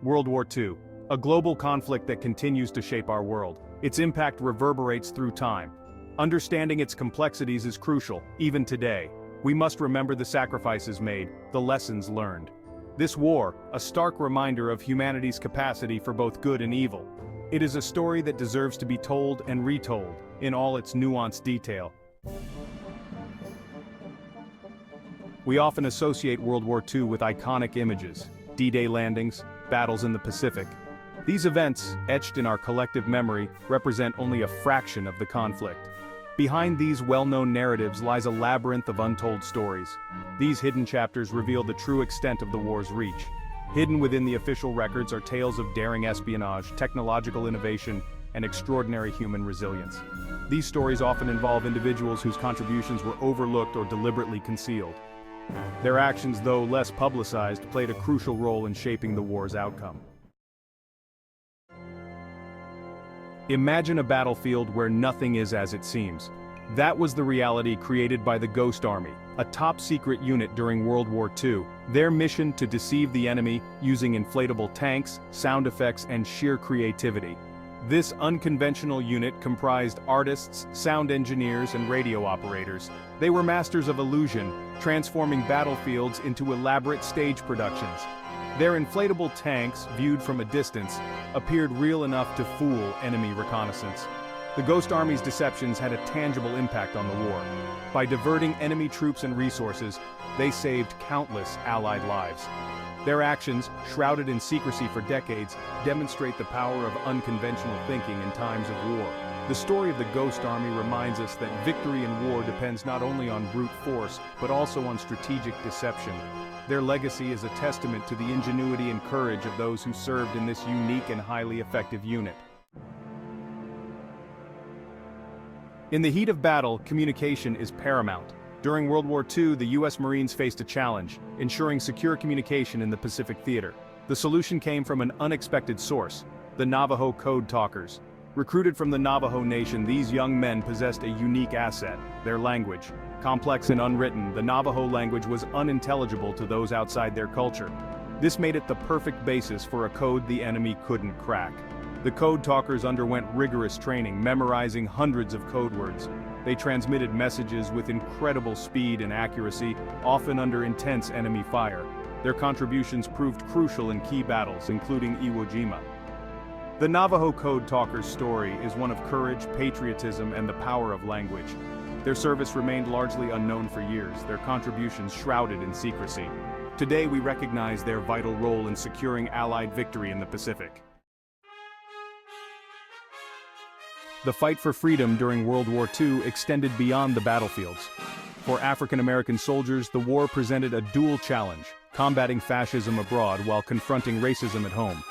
World War II, a global conflict that continues to shape our world. Its impact reverberates through time. Understanding its complexities is crucial, even today. We must remember the sacrifices made, the lessons learned. This war, a stark reminder of humanity's capacity for both good and evil. It is a story that deserves to be told and retold, in all its nuanced detail. We often associate World War II with iconic images, D-Day landings, battles in the Pacific. These events, etched in our collective memory, represent only a fraction of the conflict. Behind these well-known narratives lies a labyrinth of untold stories. These hidden chapters reveal the true extent of the war's reach. Hidden within the official records are tales of daring espionage, technological innovation, and extraordinary human resilience. These stories often involve individuals whose contributions were overlooked or deliberately concealed. Their actions, though less publicized, played a crucial role in shaping the war's outcome. Imagine a battlefield where nothing is as it seems. That was the reality created by the Ghost Army, a top-secret unit during World War II. Their mission to deceive the enemy using inflatable tanks, sound effects, and sheer creativity. This unconventional unit comprised artists, sound engineers, and radio operators. They were masters of illusion, transforming battlefields into elaborate stage productions. Their inflatable tanks, viewed from a distance, appeared real enough to fool enemy reconnaissance. The Ghost Army's deceptions had a tangible impact on the war. By diverting enemy troops and resources, they saved countless Allied lives. Their actions, shrouded in secrecy for decades, demonstrate the power of unconventional thinking in times of war. The story of the Ghost Army reminds us that victory in war depends not only on brute force, but also on strategic deception. Their legacy is a testament to the ingenuity and courage of those who served in this unique and highly effective unit. In the heat of battle, communication is paramount. During World War II, the U.S. Marines faced a challenge, ensuring secure communication in the Pacific Theater. The solution came from an unexpected source: the Navajo Code Talkers. Recruited from the Navajo Nation, these young men possessed a unique asset: their language. Complex and unwritten, the Navajo language was unintelligible to those outside their culture. This made it the perfect basis for a code the enemy couldn't crack. The Code Talkers underwent rigorous training, memorizing hundreds of code words. They transmitted messages with incredible speed and accuracy, often under intense enemy fire. Their contributions proved crucial in key battles, including Iwo Jima. The Navajo Code Talkers' story is one of courage, patriotism, and the power of language. Their service remained largely unknown for years, their contributions shrouded in secrecy. Today we recognize their vital role in securing Allied victory in the Pacific. The fight for freedom during World War II extended beyond the battlefields. For African American soldiers, the war presented a dual challenge: combating fascism abroad while confronting racism at home.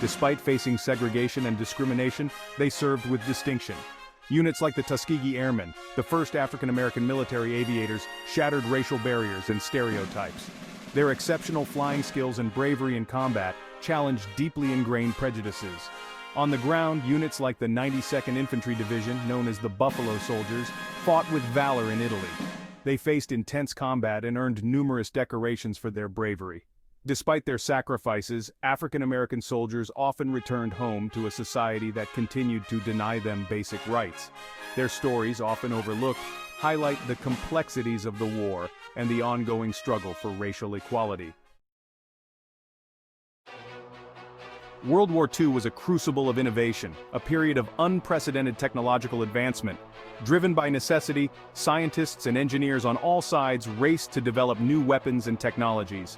Despite facing segregation and discrimination, they served with distinction. Units like the Tuskegee Airmen, the first African American military aviators, shattered racial barriers and stereotypes. Their exceptional flying skills and bravery in combat challenged deeply ingrained prejudices. On the ground, units like the 92nd Infantry Division, known as the Buffalo Soldiers, fought with valor in Italy. They faced intense combat and earned numerous decorations for their bravery. Despite their sacrifices, African American soldiers often returned home to a society that continued to deny them basic rights. Their stories, often overlooked, highlight the complexities of the war and the ongoing struggle for racial equality. World War II was a crucible of innovation, a period of unprecedented technological advancement. Driven by necessity, scientists and engineers on all sides raced to develop new weapons and technologies.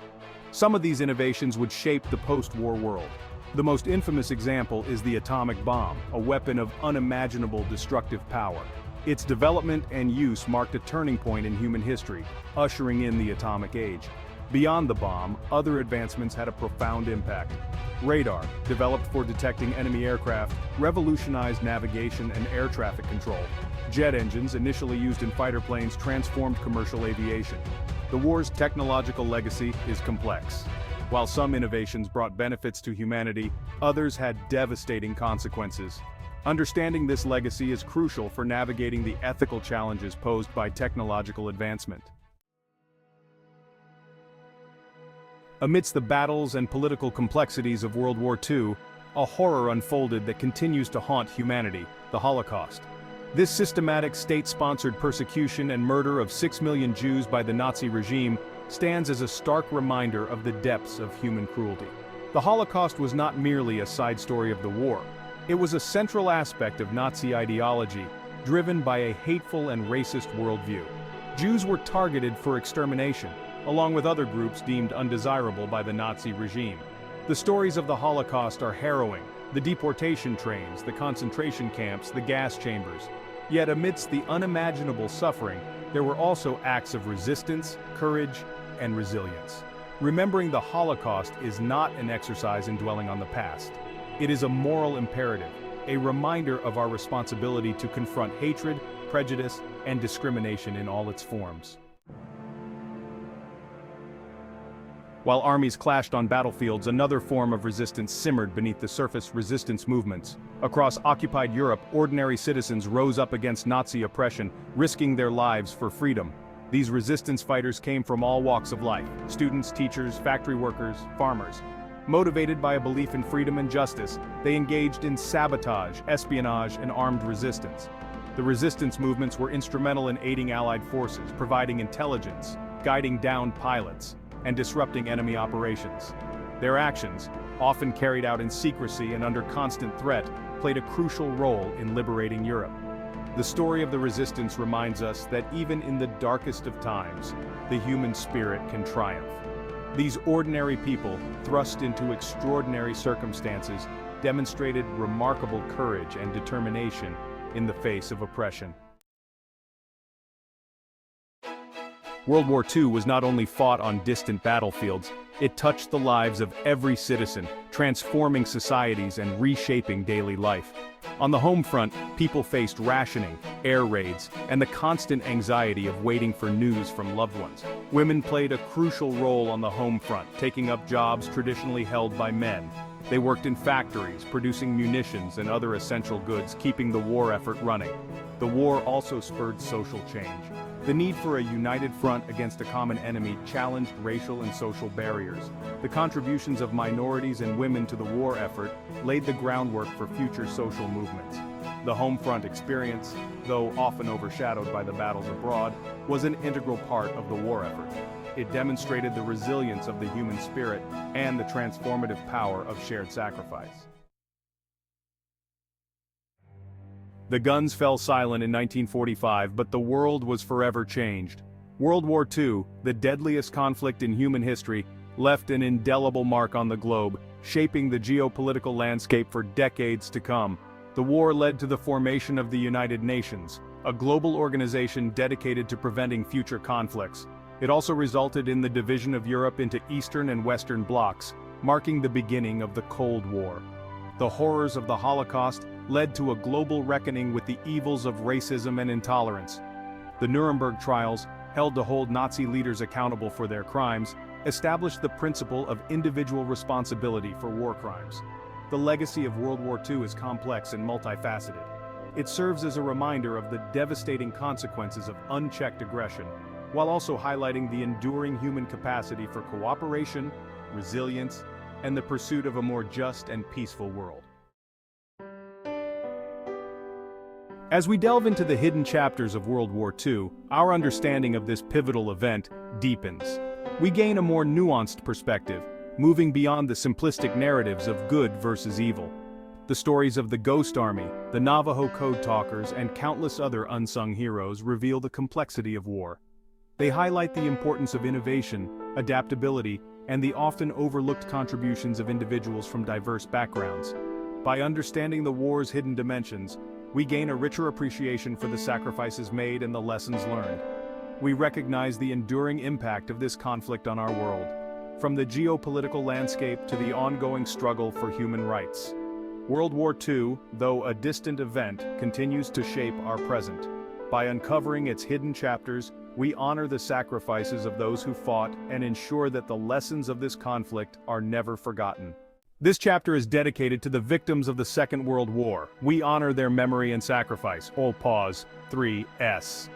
Some of these innovations would shape the post-war world. The most infamous example is the atomic bomb, a weapon of unimaginable destructive power. Its development and use marked a turning point in human history, ushering in the atomic age. Beyond the bomb, other advancements had a profound impact. Radar, developed for detecting enemy aircraft, revolutionized navigation and air traffic control. Jet engines, initially used in fighter planes, transformed commercial aviation. The war's technological legacy is complex. While some innovations brought benefits to humanity, others had devastating consequences. Understanding this legacy is crucial for navigating the ethical challenges posed by technological advancement. Amidst the battles and political complexities of World War II, a horror unfolded that continues to haunt humanity: the Holocaust. This systematic state-sponsored persecution and murder of 6 million Jews by the Nazi regime stands as a stark reminder of the depths of human cruelty. The Holocaust was not merely a side story of the war. It was a central aspect of Nazi ideology, driven by a hateful and racist worldview. Jews were targeted for extermination, along with other groups deemed undesirable by the Nazi regime. The stories of the Holocaust are harrowing: the deportation trains, the concentration camps, the gas chambers. Yet amidst the unimaginable suffering, there were also acts of resistance, courage, and resilience. Remembering the Holocaust is not an exercise in dwelling on the past. It is a moral imperative, a reminder of our responsibility to confront hatred, prejudice, and discrimination in all its forms. While armies clashed on battlefields, another form of resistance simmered beneath the surface: resistance movements. Across occupied Europe, ordinary citizens rose up against Nazi oppression, risking their lives for freedom. These resistance fighters came from all walks of life: students, teachers, factory workers, farmers. Motivated by a belief in freedom and justice, they engaged in sabotage, espionage, and armed resistance. The resistance movements were instrumental in aiding Allied forces, providing intelligence, guiding downed pilots, and disrupting enemy operations. Their actions, often carried out in secrecy and under constant threat, played a crucial role in liberating Europe. The story of the resistance reminds us that even in the darkest of times, the human spirit can triumph. These ordinary people, thrust into extraordinary circumstances, demonstrated remarkable courage and determination in the face of oppression. World War II was not only fought on distant battlefields, it touched the lives of every citizen, transforming societies and reshaping daily life. On the home front, people faced rationing, air raids, and the constant anxiety of waiting for news from loved ones. Women played a crucial role on the home front, taking up jobs traditionally held by men. They worked in factories, producing munitions and other essential goods, keeping the war effort running. The war also spurred social change. The need for a united front against a common enemy challenged racial and social barriers. The contributions of minorities and women to the war effort laid the groundwork for future social movements. The home front experience, though often overshadowed by the battles abroad, was an integral part of the war effort. It demonstrated the resilience of the human spirit and the transformative power of shared sacrifice. The guns fell silent in 1945, but the world was forever changed. World War II, the deadliest conflict in human history, left an indelible mark on the globe, shaping the geopolitical landscape for decades to come. The war led to the formation of the United Nations, a global organization dedicated to preventing future conflicts. It also resulted in the division of Europe into Eastern and Western blocs, marking the beginning of the Cold War. The horrors of the Holocaust led to a global reckoning with the evils of racism and intolerance. The Nuremberg trials, held to hold Nazi leaders accountable for their crimes, established the principle of individual responsibility for war crimes. The legacy of World War II is complex and multifaceted. It serves as a reminder of the devastating consequences of unchecked aggression, while also highlighting the enduring human capacity for cooperation, resilience, and the pursuit of a more just and peaceful world. As we delve into the hidden chapters of World War II, our understanding of this pivotal event deepens. We gain a more nuanced perspective, moving beyond the simplistic narratives of good versus evil. The stories of the Ghost Army, the Navajo Code Talkers, and countless other unsung heroes reveal the complexity of war. They highlight the importance of innovation, adaptability, and the often overlooked contributions of individuals from diverse backgrounds. By understanding the war's hidden dimensions, we gain a richer appreciation for the sacrifices made and the lessons learned. We recognize the enduring impact of this conflict on our world, from the geopolitical landscape to the ongoing struggle for human rights. World War II, though a distant event, continues to shape our present. By uncovering its hidden chapters, we honor the sacrifices of those who fought and ensure that the lessons of this conflict are never forgotten. This chapter is dedicated to the victims of the Second World War. We honor their memory and sacrifice. Hold pause. 3S.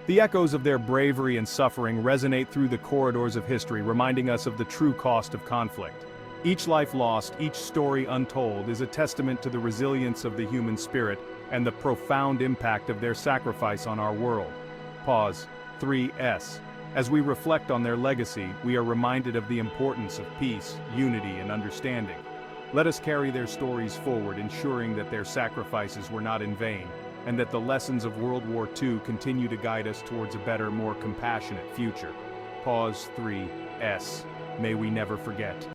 The echoes of their bravery and suffering resonate through the corridors of history, reminding us of the true cost of conflict. Each life lost, each story untold is a testament to the resilience of the human spirit and the profound impact of their sacrifice on our world. Pause. 3S. As we reflect on their legacy, we are reminded of the importance of peace, unity, and understanding. Let us carry their stories forward, ensuring that their sacrifices were not in vain, and that the lessons of World War II continue to guide us towards a better, more compassionate future. Pause. 3S. May we never forget.